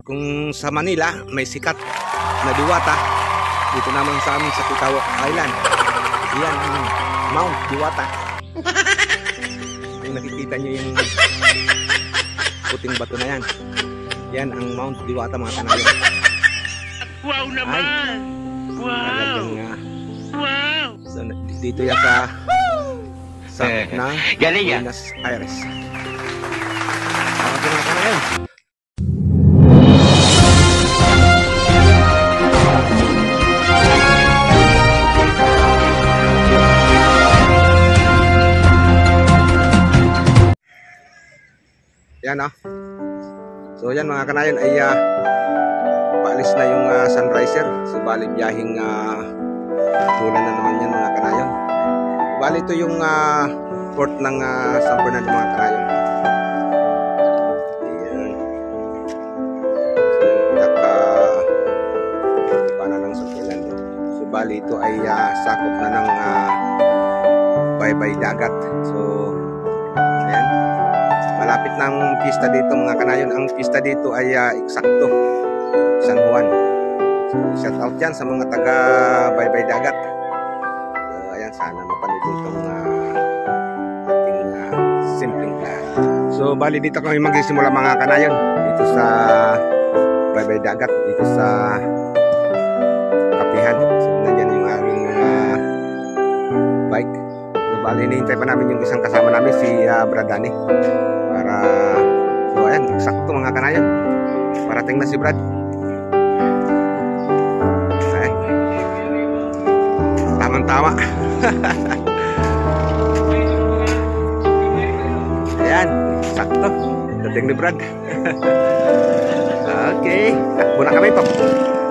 Kung sa Manila may sikat na Diwata, dito naman sa amin sa Tikaw Island, yan ang Mount Diwata. Kung nakikita nyo yung puting bato na yan, yan ang Mount Diwata mga kanayon. Wow naman! Wow! Wow! So, dito yan sa ng Buenos Aires. Mga kanayon. Yan so yan mga kanayon ay paalis na yung sunriser. So bali biyahing bulan na naman yan mga kanayon. Bali ito yung port ng San Fernando mga kanayon. Yan. So pinaka pana ng San Fernando. So bali ito ay sakop na ng baybay dagat. So ayan, malapit ng pista dito mga kanayon. Ang pista dito ay eksakto San Juan. So, shout out dyan sa mga taga baybay dagat. So, ayan, sana mapanood itong ating simpleng vlog. So bali dito kami magsisimula mga kanayon, dito sa baybay dagat, dito sa kapihan. So nandyan yung aming bike. So bali hinihintay pa namin yung isang kasama namin, si Brad Danny. Para, so ayan, eksakto mga kanayon, parating na si Brad. Ayan, tamang-tama. Ayan, sakto, dating ni Brad. Okay, takbo na kami.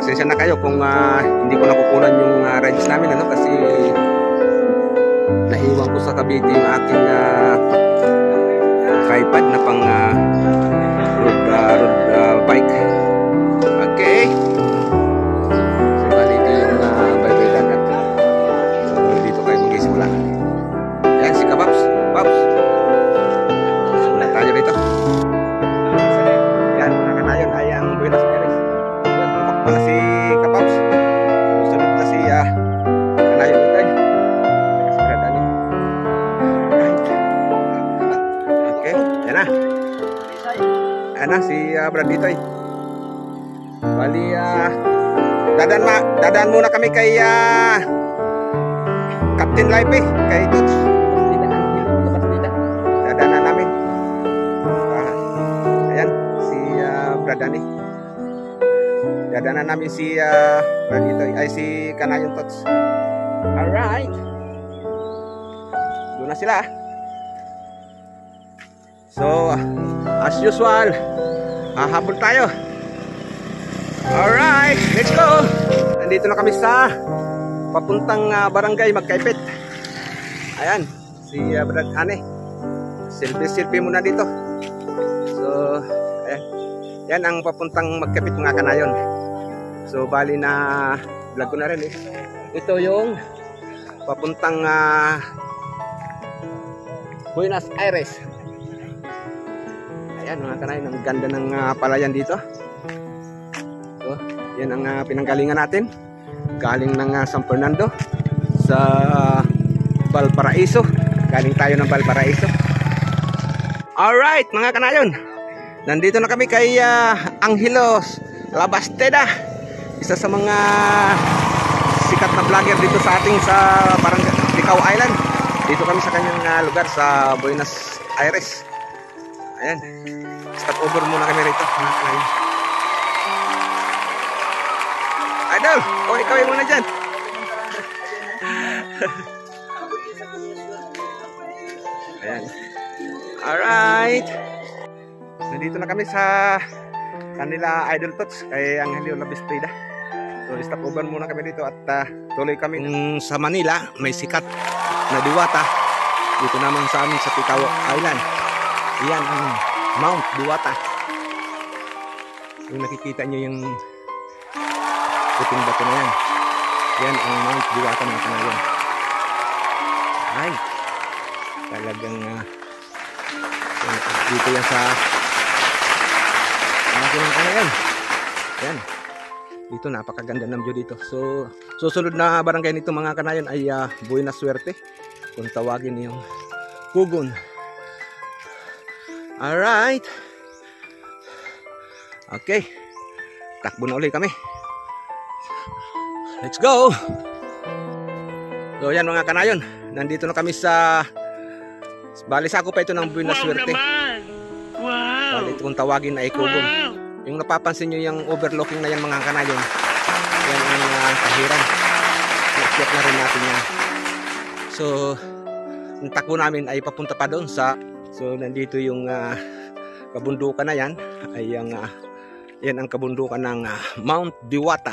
Pasensya na kayo kung hindi ko nakukunan yung rides namin, kasi naiwan ko sa Cavite yung aking tripod na pang road bike. Okay. So bali ito yung baybay dagat. So dito kayo mag-isimula. Ayan si Kapaps. Paps, sumunod tayo dito. Ayan mga kanayon ay ang Buenos Aires. Tumak pala si Kapaps. Sunod na si kanayon dito ay Ayan na si Brad dito ay. Bali dadaan muna kami kay Captain Lipe, kay Tots. Dadaan na namin. Ayan si Brad Danny. Dadaan na namin si Brad dito ay si Kanayon Tots. Alright, doon na sila. So as usual, hahabol tayo. Alright, let's go. Nandito na kami sa papuntang barangay Magkaipit. Ayan, si Brad Danny. Selfie muna dito. So, ayan. Yan ang papuntang Magkaipit mga kanayon. So, bali na vlog ko na rin. Ito yung papuntang Buenos Aires. Ayan mga kanayon, ang ganda ng palayan dito. So, yan ang pinanggalingan natin. Galing ng San Fernando sa Valparaiso. Galing tayo ng Valparaiso. Alright mga kanayon, nandito na kami kay Angelos Labasteda, isa sa mga sikat na vlogger dito sa ating sa Barangay Tikaw Island. Dito kami sa kanyang lugar sa Buenos Aires. Ayan, stop over muna kami rito mga kanayon. Idol, ikaw yung muna dyan. Ayan. Alright, nandito na kami sa kanila Idol Tots, kay Angelio Labasteda. So stop over muna kami dito at tuloy kami. Sa Manila may sikat na Diwata, dito naman sa amin sa Tikaw Island, yan ang Mount Diwata. Kung nakikita nyo yung puting bato na yan, yan ang Mount Diwata mga kanayon. Ay, talagang dito yan sa aking kanayon. Ayan. Dito napakaganda ng view dito. So susunod na barangay nito mga kanayon ay Buena Suerte, kung tawagin yung Kugon. Alright. Okay. Takbo na ulit kami. Let's go. So yan mga kanayon, nandito na kami sa bali sa ako pa ito ng Buena Suerte. Wow! Bali kung tawagin ay Kugon. Wow! Yung napapansin nyo yung overlooking na yan mga kanayon, yan ang kahiran. I-check na rin natin yan. So ang takbo namin ay papunta pa doon sa, so nandito yung kabundukan na yan, ay yan ang kabundukan ng Mount Diwata.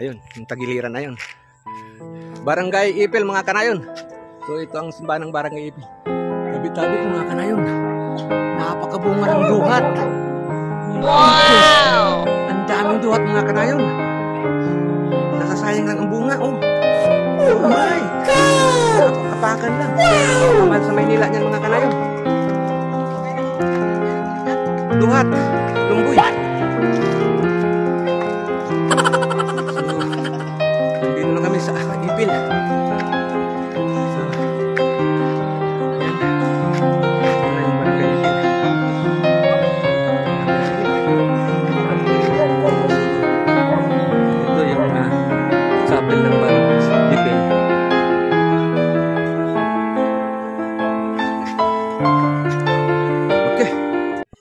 Ayun, yung tagiliran na yun. Barangay Ipil mga kanayon. So ito ang simbahan ng Barangay Ipil. Tabi-tabi ko mga kanayon. Napakabunga ng duhat. Wow! Ang daming duhat mga kanayon. Nasasayang lang ang bunga. Oh my God! Napakapakan lang. Wow! Sa Maynila niyan mga kanayon. Duhat. Lumboy. Sa Ipil. So, yan. Wala yung Barangay Ipil. Ito yung chapel ng Barangay Ipil. Okay.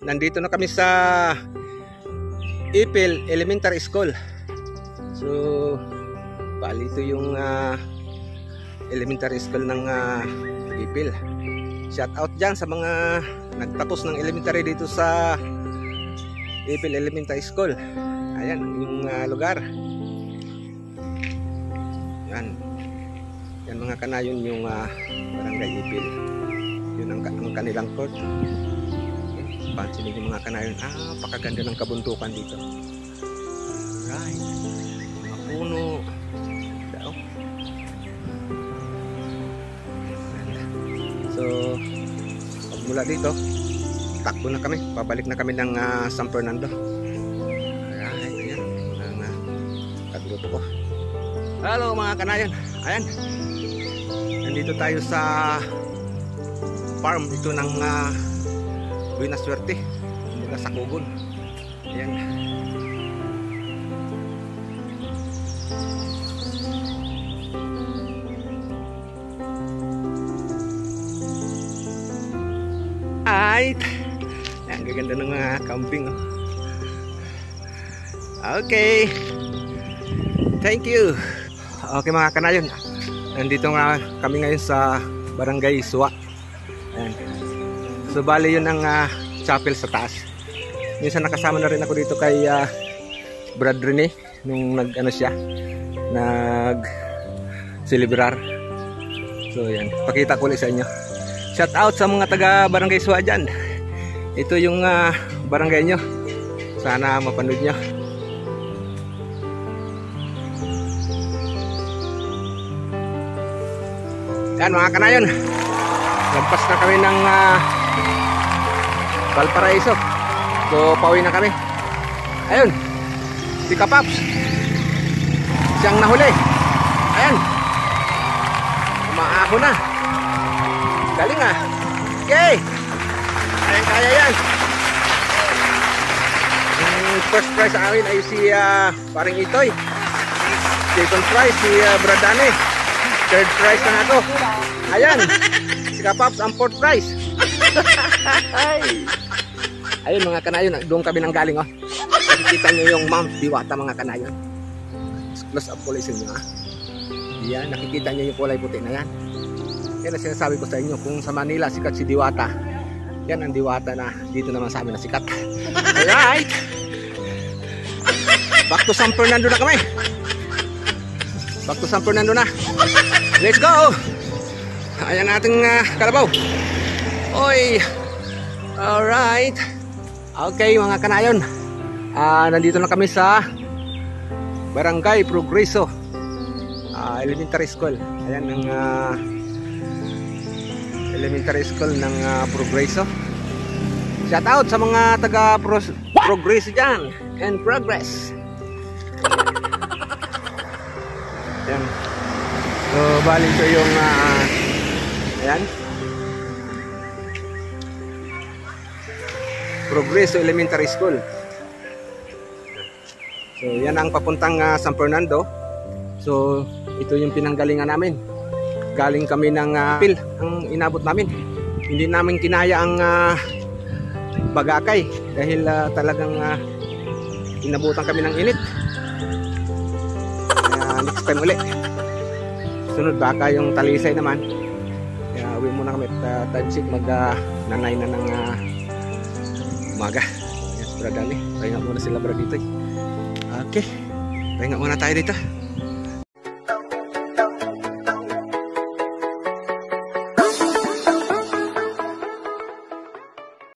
Nandito na kami sa Ipil Elementary School. So bali ito yung elementary school ng Ipil. Shout out dyan sa mga nagtapos ng elementary dito sa Ipil Elementary School. Ayan yung lugar. Yan. Yan mga kanayon yung Barangay Ipil. Yun ang kanilang court. Pansin yung mga kanayon. Pakaganda ng kabuntukan dito. Right. Mga puno. So mula dito takbo na kami, pabalik na kami ng San Fernando. Alright, ayan mga kagrupo ko. Hello mga kanayon. Ayan, nandito tayo sa farm dito ng Buena Suerte, dito sa Kugon. Ayan. Ay, ang gaganda ng mga camping. Okay, thank you. Okay mga kanayon, nandito nga kami ngayon sa Barangay Suwa. Ayan. So bali yun ang chapel sa taas. Minsan nakasama na rin ako dito kay Brad Rene nung nag-ano siya, nag-celebrar. So yan, pakita ko ulit sa inyo. Shout out sa mga taga Barangay Suwa dyan. Ito yung barangay nyo. Sana mapanood nyo. Yan mga kanayon, lampas na kami ng Valparaiso. So pauwi na kami. Ayun, si Kapaps, siyang nahuli. Ayan, umaaho na. Galing okay. Ayan, kaya yan. First prize sa amin ay si paring Itoy. Second prize si Bradane. Third prize na ako. Ayan, si Kapaps ang fourth prize. Ayun mga kanayon, doon kami nang galing. Nakikita nyo yung Mount Diwata mga kanayon. Close up kulay sa inyo. Yan, nakikita nyo yung kulay puti na yan. Yan ang sinasabi ko sa inyo, kung sa Manila sikat si Diwata, yan ang Diwata na dito naman sa amin na sikat. Alright, back to San Fernando na kami. Back to San Fernando na. Let's go. Ayan nating kalabaw. Oy. Alright. Okay mga kanayon, nandito na kami sa Barangay Progreso Elementary School. Ayan ang elementary school ng Progreso. Shout out sa mga taga progress dyan. And progress. Yan. So, bali ito yung ayan. Progreso Elementary School. So, yan ang papuntang San Fernando. So, ito yung pinanggalingan namin. Galing kami ng pil ang inabot namin. Hindi namin kinaya ang Bagakay dahil talagang inabutan kami ng init. Next time ulit. Sunod baka yung Talisay naman. Kaya uwi muna kami at time check nanay na ng umaga. Yes, brad dali. Pahinga muna sila brad dito. Okay. Pahinga muna tayo dito.